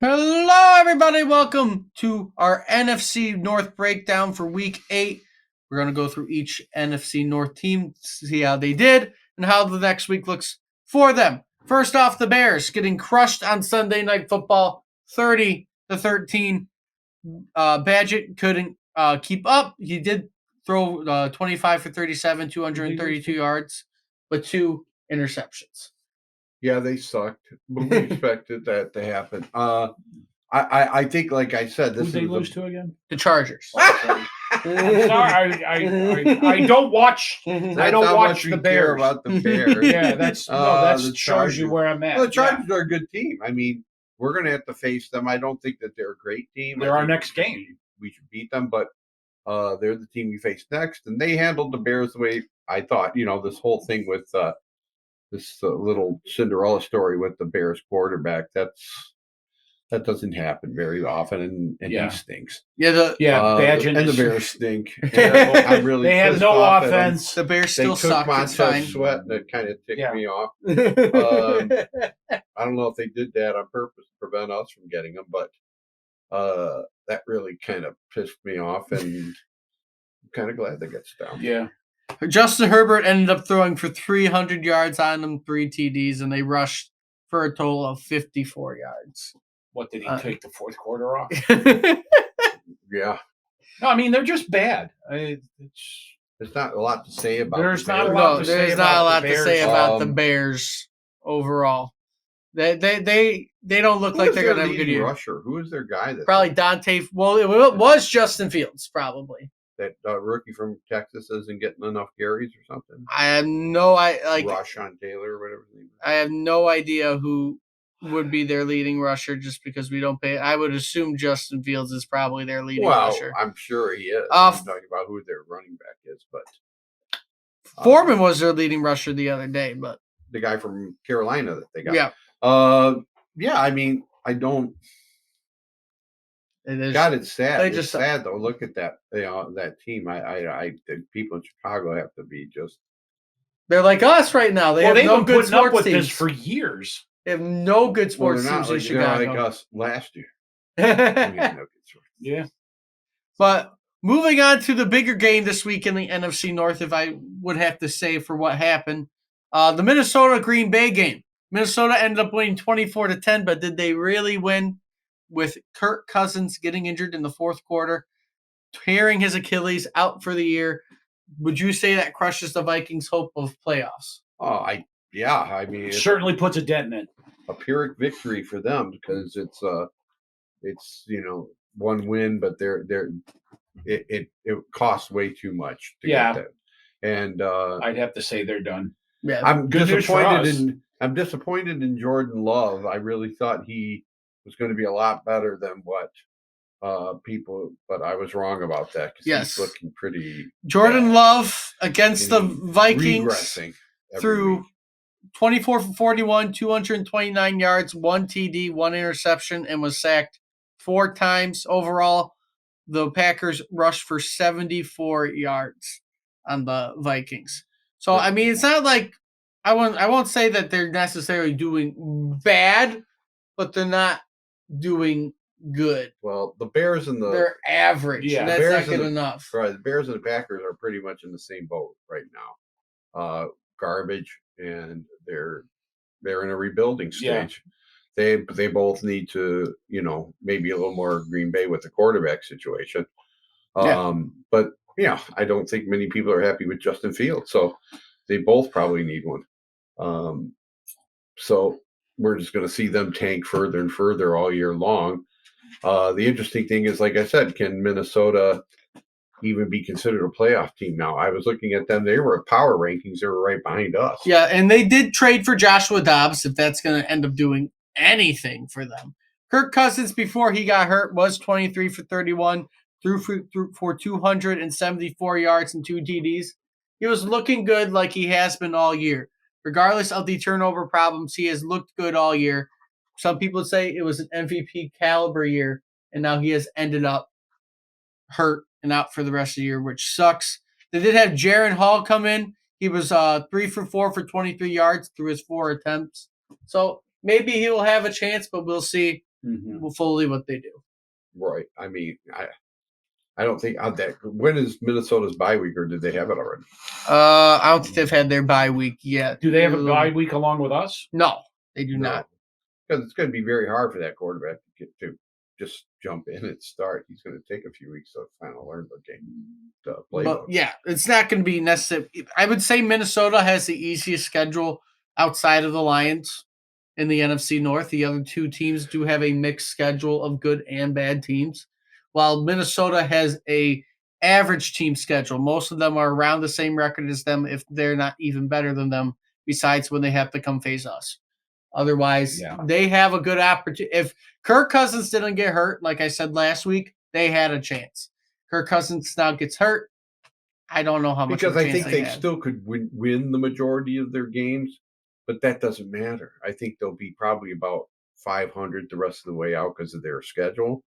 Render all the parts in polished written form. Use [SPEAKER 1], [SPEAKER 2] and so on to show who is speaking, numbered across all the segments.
[SPEAKER 1] Hello, everybody. Welcome to our NFC North breakdown for Week 8. We're going to go through each NFC North team, see how they did, and how the next week looks for them. First off, the Bears getting crushed on Sunday Night Football, 30-13. Badgett couldn't keep up. He did throw 25 for 37, 232 yards, but 2 interceptions.
[SPEAKER 2] Yeah, they sucked, but we expected that to happen. I think, like I said,
[SPEAKER 3] Who'd they lose to again?
[SPEAKER 1] The Chargers.
[SPEAKER 3] I'm sorry, I don't watch. I don't watch the Bears.
[SPEAKER 2] About the Bears.
[SPEAKER 3] Yeah, that shows you where I'm at.
[SPEAKER 2] Well, the Chargers are a good team. I mean, we're going to have to face them. I don't think that they're a great team.
[SPEAKER 3] They're our next game.
[SPEAKER 2] We should beat them, but they're the team we face next, and they handled the Bears the way I thought. You know, this whole thing with this little Cinderella story with the Bears quarterback. That doesn't happen very often, and he stinks.
[SPEAKER 3] Badgett
[SPEAKER 2] and the Bears stink. I'm really
[SPEAKER 3] they have no offense.
[SPEAKER 1] The Bears still suck. It's fine.
[SPEAKER 2] Sweat, and it kind of ticked me off. I don't know if they did that on purpose to prevent us from getting them, but that really kind of pissed me off, and I'm kind of glad they got down.
[SPEAKER 3] Yeah.
[SPEAKER 1] Justin Herbert ended up throwing for 300 yards on them, 3 TDs, and they rushed for a total of 54 yards.
[SPEAKER 3] What, did he take the fourth quarter off?
[SPEAKER 2] Yeah.
[SPEAKER 3] No, I mean, they're just bad.
[SPEAKER 2] There's not a lot to say about
[SPEAKER 1] There's not a lot to say about the Bears overall. They don't look like they're going to have a good year.
[SPEAKER 2] Rusher? Who is their guy?
[SPEAKER 1] Probably Dante. Well, it was Justin Fields, probably.
[SPEAKER 2] That rookie from Texas isn't getting enough carries or something.
[SPEAKER 1] I have no
[SPEAKER 2] Rashawn Taylor or whatever his name is.
[SPEAKER 1] I have no idea who would be their leading rusher just because we don't pay. I would assume Justin Fields is probably their leading rusher.
[SPEAKER 2] I'm sure he is. I'm talking about who their running back is, but
[SPEAKER 1] Foreman was their leading rusher the other day, but
[SPEAKER 2] the guy from Carolina that they got.
[SPEAKER 1] Yeah.
[SPEAKER 2] I mean, I don't. God, it's sad. It's sad though. Look at that. That team. The people in Chicago have to be just.
[SPEAKER 1] They're like us right now. They've no good sports teams
[SPEAKER 3] this for years.
[SPEAKER 1] They have no good sports teams in Chicago.
[SPEAKER 2] Like us last year.
[SPEAKER 3] Yeah.
[SPEAKER 1] But moving on to the bigger game this week in the NFC North, if I would have to say for what happened, the Minnesota-Green Bay game. Minnesota ended up winning 24-10, but did they really win? With Kirk Cousins getting injured in the fourth quarter, tearing his Achilles, out for the year. Would you say that crushes the Vikings' hope of playoffs?
[SPEAKER 2] I mean,
[SPEAKER 3] it certainly puts a dent in it.
[SPEAKER 2] A Pyrrhic victory for them because it's one win, but it costs way too much to get that. And
[SPEAKER 3] I'd have to say they're done.
[SPEAKER 1] Yeah,
[SPEAKER 2] I'm disappointed in Jordan Love. I really thought he was going to be a lot better than what people, but I was wrong about that because he's looking pretty.
[SPEAKER 1] Jordan Love against the Vikings through 24 for 41, 229 yards, 1 TD, 1 interception, and was sacked 4 times. Overall, the Packers rushed for 74 yards on the Vikings. So, I mean, it's not like I won't say that they're necessarily doing bad, but they're not doing good.
[SPEAKER 2] Well, the Bears and
[SPEAKER 1] they're average. Yeah, that's not good enough.
[SPEAKER 2] Right, the Bears and the Packers are pretty much in the same boat right now. Garbage, and they're in a rebuilding stage. Yeah. They both need to, maybe a little more Green Bay with the quarterback situation. But I don't think many people are happy with Justin Fields, so they both probably need one. So we're just going to see them tank further and further all year long. The interesting thing is, like I said, can Minnesota even be considered a playoff team now? I was looking at them. They were power rankings. They were right behind us.
[SPEAKER 1] Yeah, and they did trade for Joshua Dobbs, if that's going to end up doing anything for them. Kirk Cousins, before he got hurt, was 23 for 31, threw for 274 yards and 2 TDs. He was looking good like he has been all year. Regardless of the turnover problems, he has looked good all year. Some people say it was an MVP caliber year, and now he has ended up hurt and out for the rest of the year, which sucks. They did have Jaren Hall come in. He was 3 for 4 for 23 yards through his 4 attempts. So maybe he will have a chance, but we'll see fully what they do.
[SPEAKER 2] Right. I mean, I don't think that. When is Minnesota's bye week, or did they have it already?
[SPEAKER 1] I don't think they've had their bye week yet.
[SPEAKER 3] Do they have a bye week along with us?
[SPEAKER 1] No, they do not.
[SPEAKER 2] Because it's going to be very hard for that quarterback to just jump in and start. He's going to take a few weeks to finally learn the game to play.
[SPEAKER 1] But yeah, it's not going to be necessary. I would say Minnesota has the easiest schedule outside of the Lions in the NFC North. The other two teams do have a mixed schedule of good and bad teams, while Minnesota has a average team schedule. Most of them are around the same record as them, if they're not even better than them, besides when they have to come face us. Otherwise, they have a good opportunity. If Kirk Cousins didn't get hurt, like I said last week, they had a chance. Kirk Cousins now gets hurt. I don't know how much.
[SPEAKER 2] Because I think they still could win the majority of their games, but that doesn't matter. I think they'll be probably about 500 the rest of the way out because of their schedule.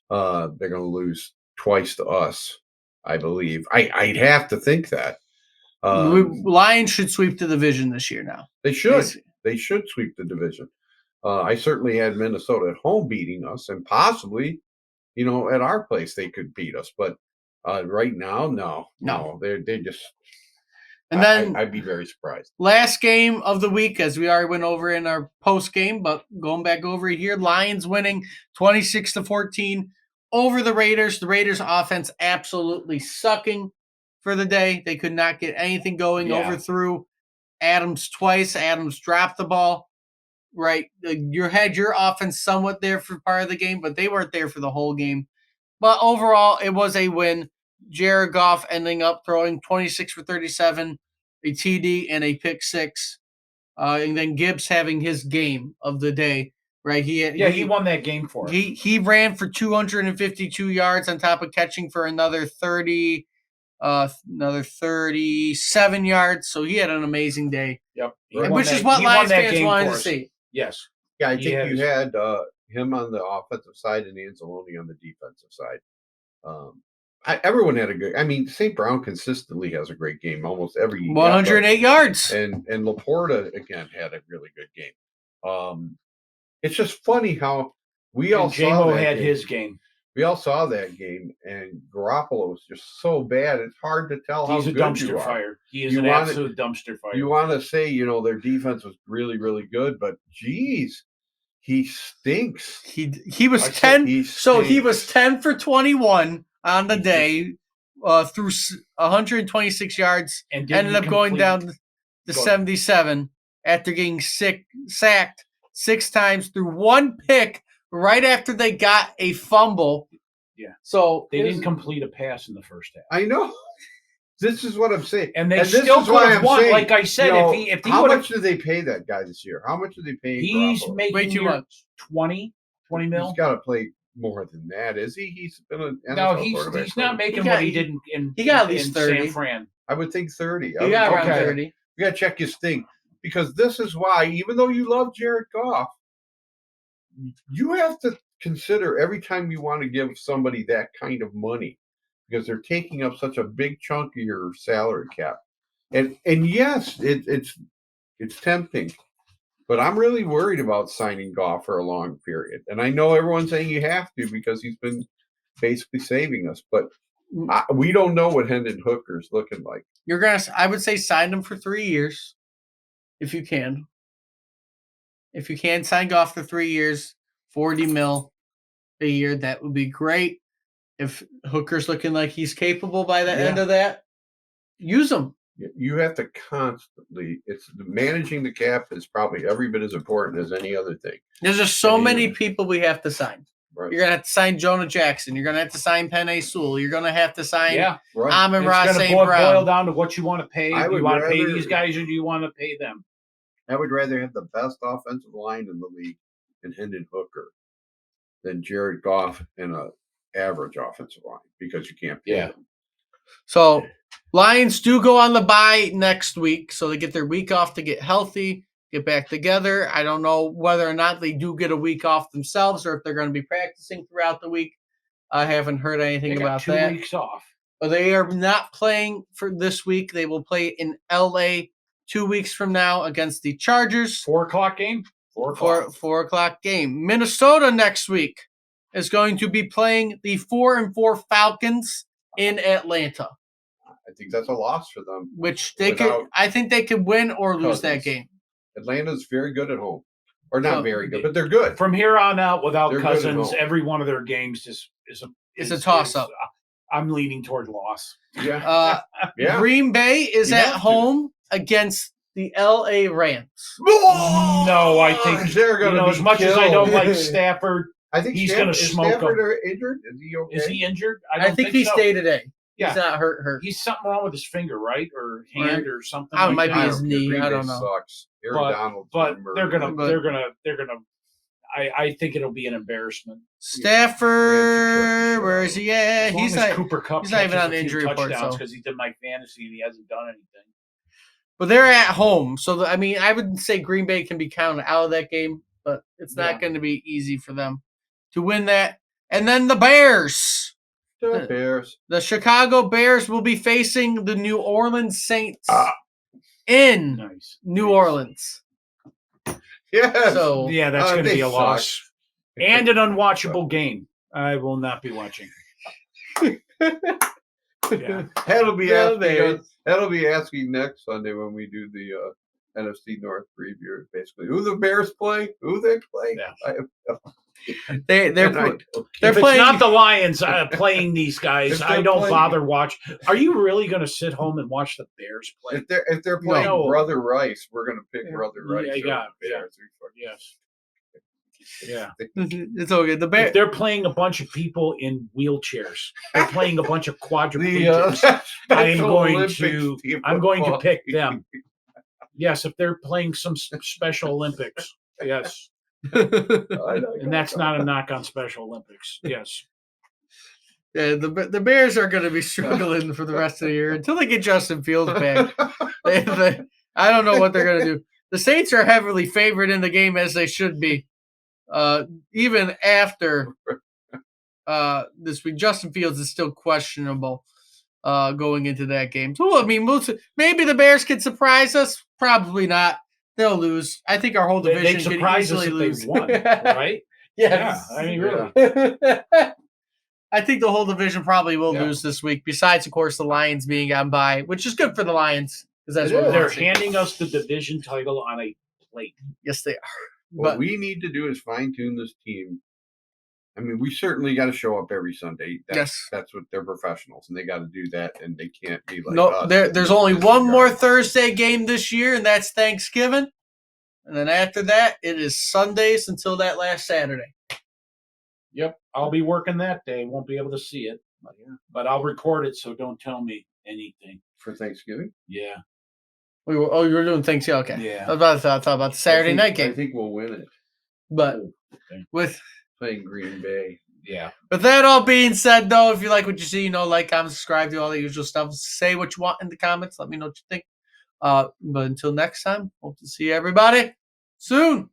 [SPEAKER 2] They're going to lose twice to us, I believe. I'd have to think that.
[SPEAKER 1] Lions should sweep the division this year now.
[SPEAKER 2] They should. They should sweep the division. I certainly had Minnesota at home beating us, and possibly, at our place they could beat us. But right now, no, they just.
[SPEAKER 1] And then
[SPEAKER 2] I'd be very surprised.
[SPEAKER 1] Last game of the week, as we already went over in our post game, but going back over here, Lions winning 26-14 over the Raiders. The Raiders' offense absolutely sucking for the day. They could not get anything going. Overthrew Adams twice. Adams dropped the ball. Right, you had your offense somewhat there for part of the game, but they weren't there for the whole game. But overall, it was a win. Jared Goff ending up throwing 26 for 37, a TD, and a pick six. And then Gibbs having his game of the day. Right,
[SPEAKER 3] he won that game for us.
[SPEAKER 1] He ran for 252 yards on top of catching for another 37 yards. So he had an amazing day.
[SPEAKER 3] Yep.
[SPEAKER 1] Which is what Lions fans wanted to see.
[SPEAKER 3] Yes.
[SPEAKER 2] Yeah, I think you had him on the offensive side and Anzalone on the defensive side. Everyone had a good. I mean, St. Brown consistently has a great game almost every
[SPEAKER 1] 108 yards.
[SPEAKER 2] And Laporta again had a really good game. It's just funny how we all saw that
[SPEAKER 3] had his game.
[SPEAKER 2] We all saw that game, and Garoppolo was just so bad. It's hard to tell how good you are.
[SPEAKER 3] He's a dumpster fire. He is an absolute dumpster fire.
[SPEAKER 2] You want to say, their defense was really, really good, but geez, he stinks.
[SPEAKER 1] He was 10. So he was 10 for 21 on the day, through 126 yards, and ended up going down to 77 after getting sacked 6 times through one pick. Right after they got a fumble.
[SPEAKER 3] Yeah.
[SPEAKER 1] So
[SPEAKER 3] they didn't complete a pass in the first half.
[SPEAKER 2] I know. This is what I'm saying.
[SPEAKER 3] And they still could have won. Like I said, if he
[SPEAKER 2] how much did they pay that guy this year? How much did they pay?
[SPEAKER 3] He's
[SPEAKER 2] Garoppolo?
[SPEAKER 3] making
[SPEAKER 1] way too much.
[SPEAKER 3] 20 mil.
[SPEAKER 2] He's got to play more than that, is he? He's been an
[SPEAKER 3] NFL quarterback. He's not making what he did in
[SPEAKER 1] he got at least 30.
[SPEAKER 3] San Fran.
[SPEAKER 2] I would think 30.
[SPEAKER 1] He got around 30.
[SPEAKER 2] You got to check his thing, because this is why, even though you love Jared Goff, you have to consider every time you want to give somebody that kind of money, because they're taking up such a big chunk of your salary cap. And yes, it's tempting, but I'm really worried about signing Goff for a long period. And I know everyone's saying you have to because he's been basically saving us, but we don't know what Hendon Hooker's looking like.
[SPEAKER 1] I would say sign him for 3 years if you can. If you can sign Goff for 3 years, 40 mil a year, that would be great. If Hooker's looking like he's capable by the end of that, use him.
[SPEAKER 2] You have to constantly. It's managing the cap is probably every bit as important as any other thing.
[SPEAKER 1] There's just so many people we have to sign.
[SPEAKER 2] Right.
[SPEAKER 1] You're gonna have to sign Jonah Jackson. You're gonna have to sign Penei Sewell. You're gonna have to sign Amon-Ra St. Brown.
[SPEAKER 3] Boil down to what you want to pay. Do you want to pay these guys, or do you want to pay them?
[SPEAKER 2] I would rather have the best offensive line in the league in Hendon Hooker than Jared Goff and an average offensive line, because you can't pay them.
[SPEAKER 1] So Lions do go on the bye next week, so they get their week off to get healthy, get back together. I don't know whether or not they do get a week off themselves or if they're going to be practicing throughout the week. I haven't heard anything about that.
[SPEAKER 3] 2 weeks off.
[SPEAKER 1] But they are not playing for this week. They will play in LA 2 weeks from now against the Chargers.
[SPEAKER 3] 4 o'clock game?
[SPEAKER 1] 4 o'clock game. Minnesota next week is going to be playing the 4-4 Falcons in Atlanta,
[SPEAKER 2] I think that's a loss for them.
[SPEAKER 1] which I think they could win or lose that
[SPEAKER 2] Cousins.
[SPEAKER 1] game.
[SPEAKER 2] Atlanta's very good at home, or not
[SPEAKER 1] So,
[SPEAKER 2] very good, but they're good.
[SPEAKER 3] From here on out, without
[SPEAKER 2] They're good at
[SPEAKER 3] Cousins,
[SPEAKER 2] home.
[SPEAKER 3] every one of their games is
[SPEAKER 1] a toss-up.
[SPEAKER 3] I'm leaning toward loss.
[SPEAKER 2] Yeah, yeah.
[SPEAKER 1] Green Bay is
[SPEAKER 2] You
[SPEAKER 1] at
[SPEAKER 2] have to.
[SPEAKER 1] home against the LA Rams.
[SPEAKER 3] No, I think
[SPEAKER 2] they're going to
[SPEAKER 3] as much as I don't like Stafford,
[SPEAKER 2] I think
[SPEAKER 3] he's gonna
[SPEAKER 2] is
[SPEAKER 3] smoke
[SPEAKER 2] Stafford
[SPEAKER 3] them.
[SPEAKER 2] injured? Is he okay?
[SPEAKER 3] is he injured?
[SPEAKER 1] I think he
[SPEAKER 3] so.
[SPEAKER 1] stayed today.
[SPEAKER 3] Yeah.
[SPEAKER 1] He's not hurt.
[SPEAKER 3] He's something wrong with his finger, right, or hand, or something.
[SPEAKER 1] Oh, it
[SPEAKER 3] like
[SPEAKER 1] might be
[SPEAKER 3] that.
[SPEAKER 1] his knee.
[SPEAKER 2] Green
[SPEAKER 1] I
[SPEAKER 2] Bay
[SPEAKER 1] don't know.
[SPEAKER 2] Sucks. Aaron Donald's
[SPEAKER 3] But
[SPEAKER 2] been
[SPEAKER 3] they're
[SPEAKER 2] murdered.
[SPEAKER 3] gonna. I think it'll be an embarrassment.
[SPEAKER 1] Stafford, where is he at?
[SPEAKER 3] As long
[SPEAKER 1] He's
[SPEAKER 3] as
[SPEAKER 1] not.
[SPEAKER 3] Cooper Kupp
[SPEAKER 1] he's not even
[SPEAKER 3] catches
[SPEAKER 1] on the
[SPEAKER 3] a few
[SPEAKER 1] injury report,
[SPEAKER 3] touchdowns
[SPEAKER 1] so.
[SPEAKER 3] because he's in my fantasy and he hasn't done anything.
[SPEAKER 1] But they're at home, so I mean, I would say Green Bay can be counted out of that game, but it's not going to be easy for them to win that. And then the Bears.
[SPEAKER 2] The Bears.
[SPEAKER 1] The Chicago Bears will be facing the New Orleans Saints in
[SPEAKER 3] Nice.
[SPEAKER 1] New Orleans.
[SPEAKER 2] Yes.
[SPEAKER 1] So
[SPEAKER 3] Yeah, that's going to
[SPEAKER 2] they
[SPEAKER 3] be a
[SPEAKER 2] suck.
[SPEAKER 3] loss and an unwatchable game. I will not be watching. Yeah.
[SPEAKER 2] That'll be
[SPEAKER 1] Yeah,
[SPEAKER 2] asking
[SPEAKER 1] they-
[SPEAKER 2] us, that'll be asking next Sunday when we do the NFC North preview. Basically, who the Bears play, who they play.
[SPEAKER 3] Yeah.
[SPEAKER 1] they're
[SPEAKER 2] They're
[SPEAKER 1] they're
[SPEAKER 3] If it's
[SPEAKER 1] playing.
[SPEAKER 3] not the Lions playing these guys,
[SPEAKER 2] If they're
[SPEAKER 3] I don't
[SPEAKER 2] playing-
[SPEAKER 3] bother watch. Are you really going to sit home and watch the Bears play?
[SPEAKER 2] if they're playing
[SPEAKER 3] No.
[SPEAKER 2] Brother Rice, we're gonna pick Brother Rice.
[SPEAKER 3] Yeah,
[SPEAKER 2] over
[SPEAKER 3] yeah,
[SPEAKER 2] the
[SPEAKER 3] yeah.
[SPEAKER 2] Bears.
[SPEAKER 3] Yes. Yeah.
[SPEAKER 1] It's okay. The
[SPEAKER 3] If
[SPEAKER 1] Bears.
[SPEAKER 3] they're playing a bunch of people in wheelchairs, they're playing a bunch of
[SPEAKER 2] The
[SPEAKER 3] quadriplegics. I'm
[SPEAKER 2] Special
[SPEAKER 3] going
[SPEAKER 2] Olympics
[SPEAKER 3] to
[SPEAKER 2] team
[SPEAKER 3] I'm going to
[SPEAKER 2] football.
[SPEAKER 3] pick them. Yes, if they're playing some Special Olympics. Yes. And that's not a knock on Special Olympics. Yes.
[SPEAKER 1] Yeah, the Bears are going to be struggling for the rest of the year until they get Justin Fields back. I don't know what they're going to do. The Saints are heavily favored in the game, as they should be. Even after this week, Justin Fields is still questionable going into that game. So, I mean, maybe the Bears could surprise us. Probably not. They'll lose. I think our whole division
[SPEAKER 3] They'd
[SPEAKER 1] could
[SPEAKER 3] surprise us
[SPEAKER 1] easily
[SPEAKER 3] if
[SPEAKER 1] lose.
[SPEAKER 3] they won, right?
[SPEAKER 1] Yes.
[SPEAKER 3] Yeah, I mean, really.
[SPEAKER 1] I think the whole division probably will
[SPEAKER 2] Yeah.
[SPEAKER 1] lose this week. Besides, of course, the Lions being on bye, which is good for the Lions because that's
[SPEAKER 2] It
[SPEAKER 1] what
[SPEAKER 2] is.
[SPEAKER 1] we're
[SPEAKER 3] They're
[SPEAKER 1] watching.
[SPEAKER 3] handing us the division title on a plate.
[SPEAKER 1] Yes, they are.
[SPEAKER 2] What
[SPEAKER 1] But
[SPEAKER 2] we need to do is fine tune this team. I mean, we certainly got to show up every Sunday. That's what they're professionals, and they got to do that, and they can't be like
[SPEAKER 1] no,
[SPEAKER 2] us.
[SPEAKER 1] there's only one more Thursday game this year, and that's Thanksgiving. And then after that, it is Sundays until that last Saturday.
[SPEAKER 3] Yep, I'll be working that day. Won't be able to see it, but I'll record it. So don't tell me anything.
[SPEAKER 2] for Thanksgiving.
[SPEAKER 3] Yeah,
[SPEAKER 1] You were doing Thanksgiving. Okay.
[SPEAKER 3] yeah.
[SPEAKER 1] I thought about the Saturday night
[SPEAKER 2] I
[SPEAKER 1] game.
[SPEAKER 2] think we'll win it.
[SPEAKER 1] But
[SPEAKER 3] Okay.
[SPEAKER 1] with
[SPEAKER 2] Playing Green Bay.
[SPEAKER 3] Yeah.
[SPEAKER 1] that all being said, though, if you like what you see, like, comment, subscribe, do all the usual stuff. Say what you want in the comments. Let me know what you think. But until next time, hope to see everybody soon.